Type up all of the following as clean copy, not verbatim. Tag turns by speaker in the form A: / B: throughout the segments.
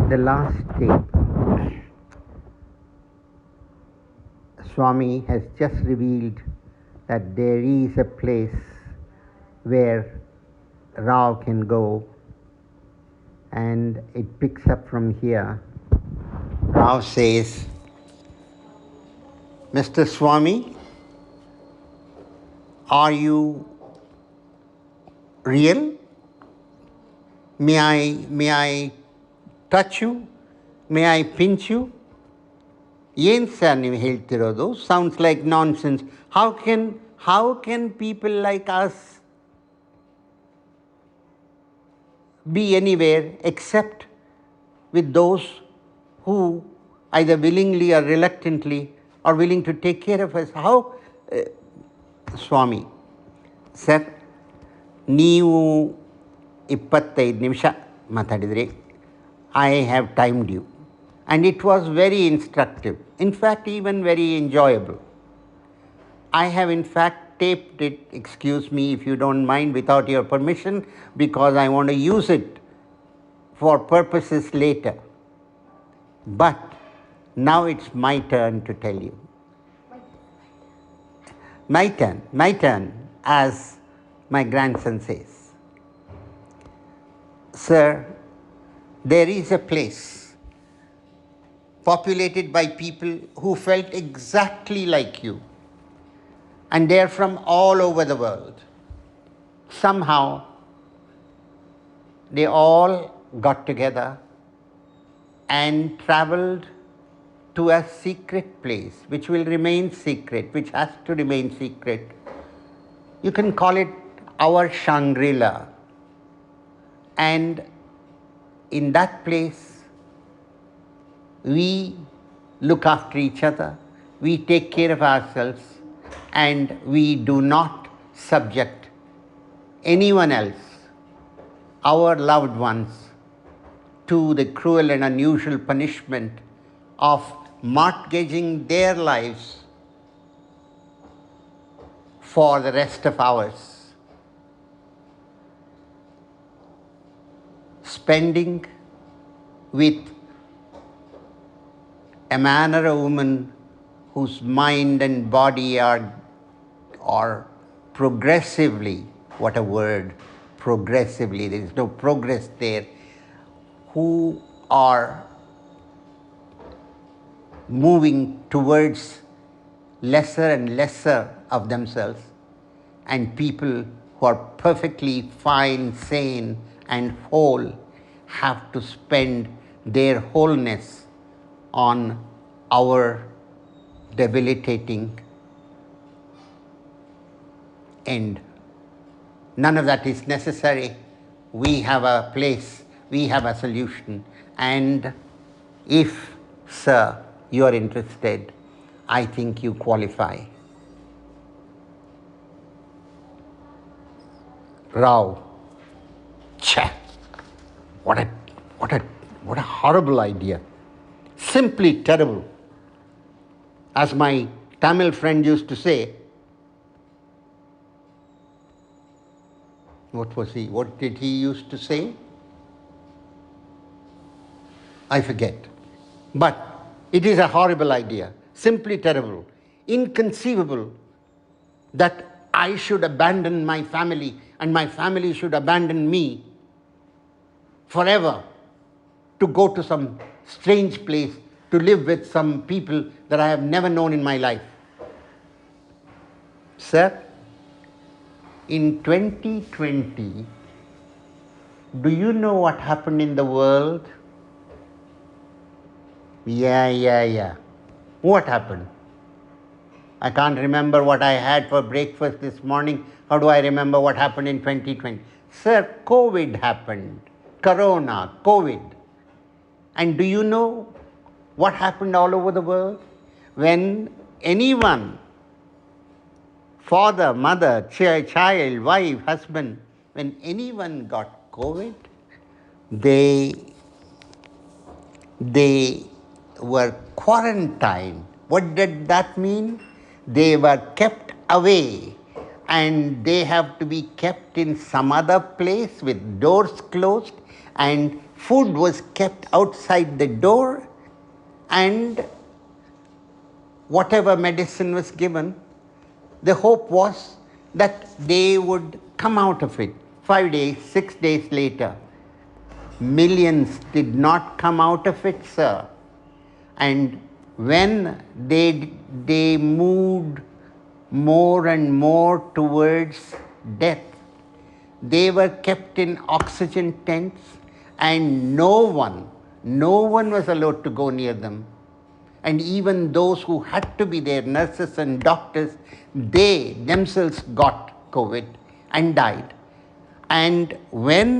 A: The last tape, Swami has just revealed that there is a place where Rao can go, and it picks up from here. Rao says, Mr. Swami, are you real? May I touch you? May I pinch you? ಏನು sir ನೀವು ಹೇಳ್ತಿರೋದು? Sounds like nonsense. How can people like us be anywhere except with those who either willingly or reluctantly are willing to take care of us? How? Swami, sir, ನೀವು 25 ನಿಮಿಷ ಮಾತಾಡಿದ್ರಿ. I have timed you. And it was very instructive. In fact, even very enjoyable. I have in fact taped it, excuse me if you don't mind, without your permission, because I want to use it for purposes later. But now it's my turn to tell you. My turn, as my grandson says. Sir, there is a place populated by people who felt exactly like you, and they're from all over the world. Somehow, they all got together and traveled to a secret place, which will remain secret, which has to remain secret. You can call it our Shangri-La. And in that place, we look after each other, we take care of ourselves, and we do not subject anyone else, our loved ones, to the cruel and unusual punishment of mortgaging their lives for the rest of ours. Spending with a man or a woman whose mind and body are progressively, what a word, progressively, there is no progress there, who are moving towards lesser and lesser of themselves, and people who are perfectly fine, sane, and whole have to spend their wholeness on our debilitating end. None of that is necessary. We have a place, we have a solution, and if, sir, you are interested, I think you qualify. Rao. Chah! What a horrible idea. Simply terrible. As my Tamil friend used to say, what did he used to say? I forget. But it is a horrible idea. Simply terrible. Inconceivable that I should abandon my family and my family should abandon me forever to go to some strange place to live with some people that I have never known in my life. Sir, in 2020, do you know what happened in the world? Yeah. What happened? I can't remember what I had for breakfast this morning. How do I remember what happened in 2020? Sir, COVID happened. Corona, COVID. And do you know what happened all over the world? When anyone, father, mother, child, wife, husband, when anyone got COVID, they were quarantined. What did that mean? They were kept away, and they have to be kept in some other place with doors closed, and Food was kept outside the door, and whatever medicine was given, the hope was that they would come out of it. 5 days, 6 days later, millions did not come out of it, sir. And when they moved more and more towards death, they were kept in oxygen tents, and no one was allowed to go near them. And even those who had to be there, nurses and doctors, they themselves got COVID and died. And when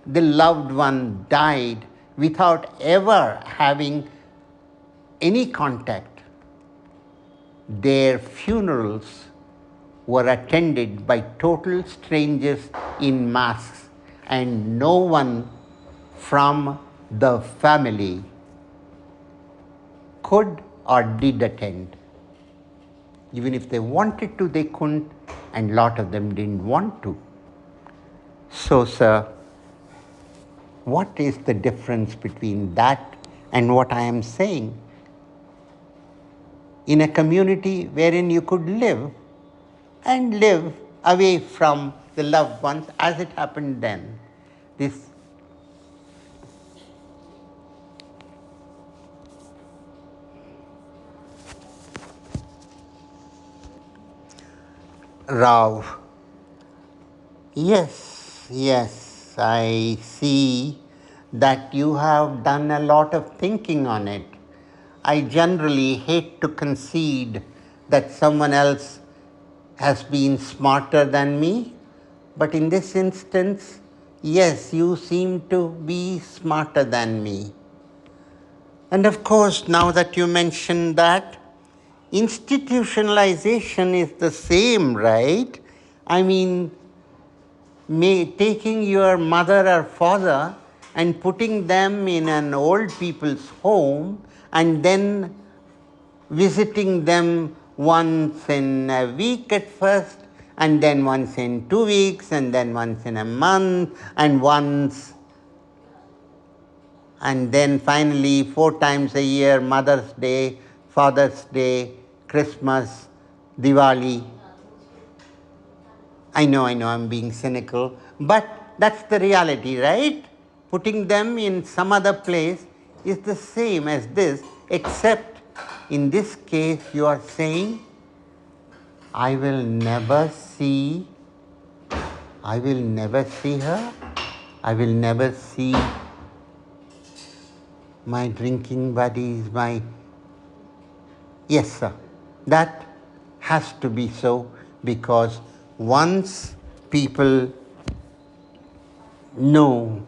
A: the loved one died without ever having any contact, their funerals were attended by total strangers in masks, and no one from the family could or did attend. Even if they wanted to, they couldn't, and a lot of them didn't want to. So, sir, what is the difference between that and what I am saying? In a community wherein you could live and live away from the loved ones as it happened then. This Rao. Yes, I see that you have done a lot of thinking on it. I generally hate to concede that someone else has been smarter than me, but in this instance, yes, you seem to be smarter than me. And of course, now that you mention that, institutionalization is the same, right? I mean, taking your mother or father and putting them in an old people's home and then visiting them once in a week at first, and then once in 2 weeks, and then once in a month, and then finally 4 times a year, Mother's Day, Father's Day, Christmas, Diwali. I know, I'm being cynical, but that's the reality, right? Putting them in some other place is the same as this, except in this case you are saying, I will never see her, I will never see my drinking buddies, Yes, sir, that has to be so, because once people know,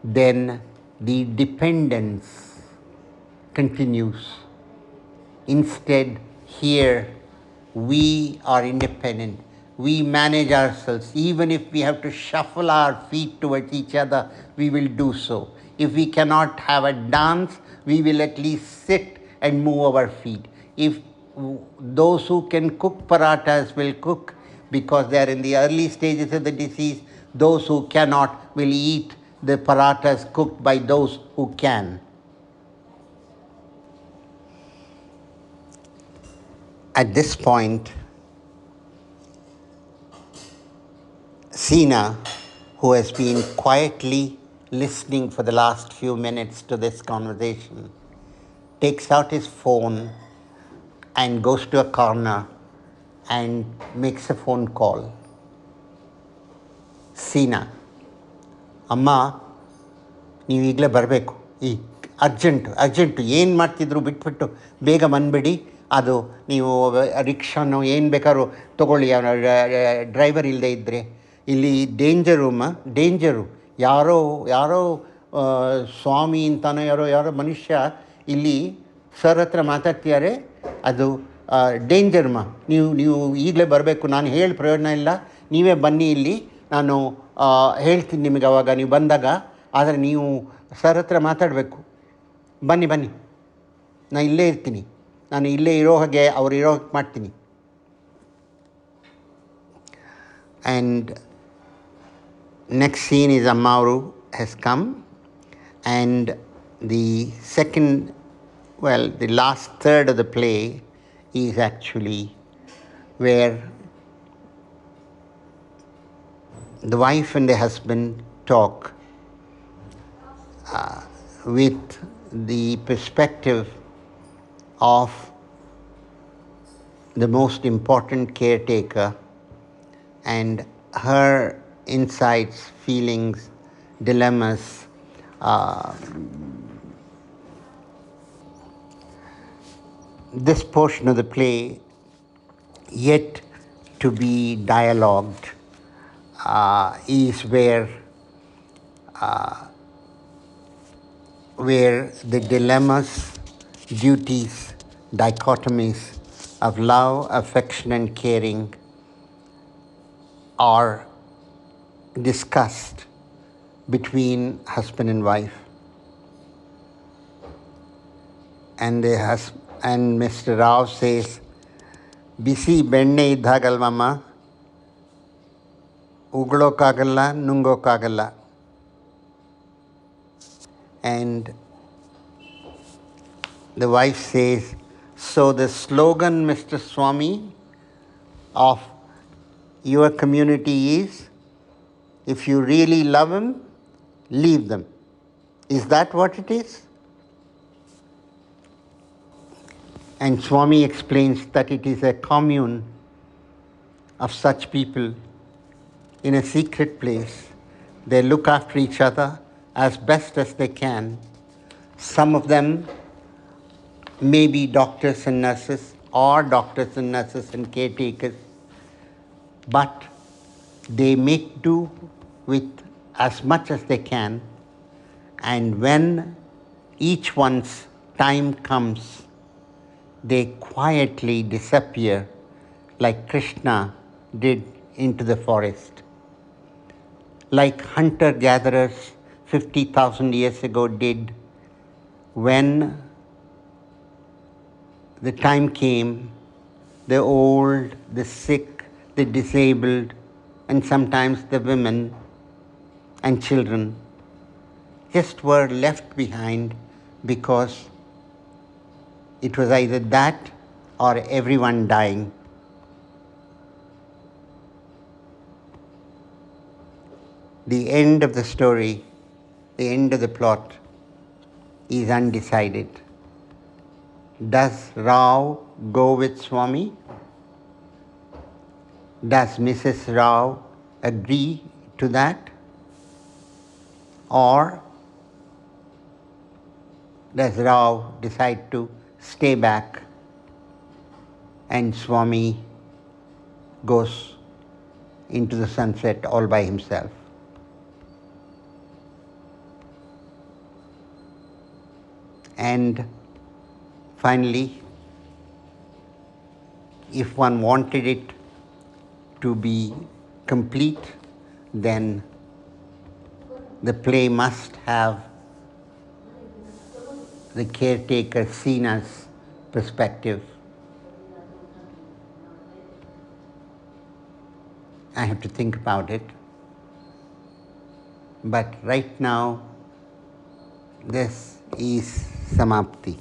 A: then the dependence continues. Instead, here we are independent. We manage ourselves. Even if we have to shuffle our feet towards each other, we will do so. If we cannot have a dance, we will at least sit and move our feet. If those who can cook parathas will cook because they are in the early stages of the disease, those who cannot will eat the parathas cooked by those who can. At this point, Sina, who has been quietly listening for the last few minutes to this conversation, takes out his phone and goes to a corner and makes a phone call. Sina, Amma, ನೀವು ಈಗಲೇ ಬರಬೇಕು, ಈ urgent ಏನು ಮಾಡ್ತಿದ್ರು ಬಿಟ್ಬಿಟ್ಟು ಬೇಗ ಬಂದುಬಿಡಿ. ಅದು ನೀವು ರಿಕ್ಷಾನೋ ಏನು ಬೇಕಾದ್ರೂ ತೊಗೊಳ್ಳಿ, ಡ್ರೈವರ್ ಇಲ್ಲದೆ ಇದ್ದರೆ. ಇಲ್ಲಿ ಡೇಂಜರು. ಯಾರೋ ಸ್ವಾಮಿ ಅಂತಾನೋ ಯಾರೋ ಮನುಷ್ಯ ಇಲ್ಲಿ ಸರ್ ಹತ್ರ ಮಾತಾಡ್ತಿದ್ದಾರೆ. ಅದು ಡೇಂಜರ್ಮ. ನೀವು ಈಗಲೇ ಬರಬೇಕು. ನಾನು ಹೇಳಿ ಪ್ರಯೋಜನ ಇಲ್ಲ, ನೀವೇ ಬನ್ನಿ ಇಲ್ಲಿ, ನಾನು ಹೇಳ್ತೀನಿ ನಿಮಗೆ ಅವಾಗ ನೀವು ಬಂದಾಗ. ಆದರೆ ನೀವು ಸರ್ ಹತ್ರ ಮಾತಾಡಬೇಕು. ಬನ್ನಿ, ನಾನು ಇಲ್ಲೇ ಇರ್ತೀನಿ. ನಾನು ಇಲ್ಲೇ ಇರೋ ಹಾಗೆ ಅವ್ರು ಇರೋ ಹಾಗೆ ಮಾಡ್ತೀನಿ. And next scene is Ammauru has come And the second, well, the last third of the play is actually where the wife and the husband talk with the perspective of the most important caretaker and her insights, feelings, dilemmas. This portion of the play yet to be dialogued is where the dilemmas, duties, dichotomies of love, affection, and caring are discussed between husband and wife. And Mr. Rao says, "Bisi benne idhagalmama, uglokagalla, nungokagalla." And the wife says, "So the slogan, Mr. Swami, of your community is, if you really love him, leave them. Is that what it is?" And Swami explains that it is a commune of such people in a secret place. They look after each other as best as they can. Some of them may be doctors and nurses, or doctors and nurses and caretakers, but they make do with as much as they can, and when each one's time comes, they quietly disappear like Krishna did into the forest. Like hunter-gatherers 50,000 years ago did when the time came, the old, the sick, the disabled, and sometimes the women and children just were left behind because it was either that or everyone dying. The end of the story, the end of the plot is undecided. Does Rao go with Swami? Does Mrs. Rao agree to that? Or does Rao decide to stay back and Swami goes into the sunset all by himself? And finally, if one wanted it to be complete, then the play must have the caretaker Sina's perspective. I have to think about it. But right now, this is Samapti.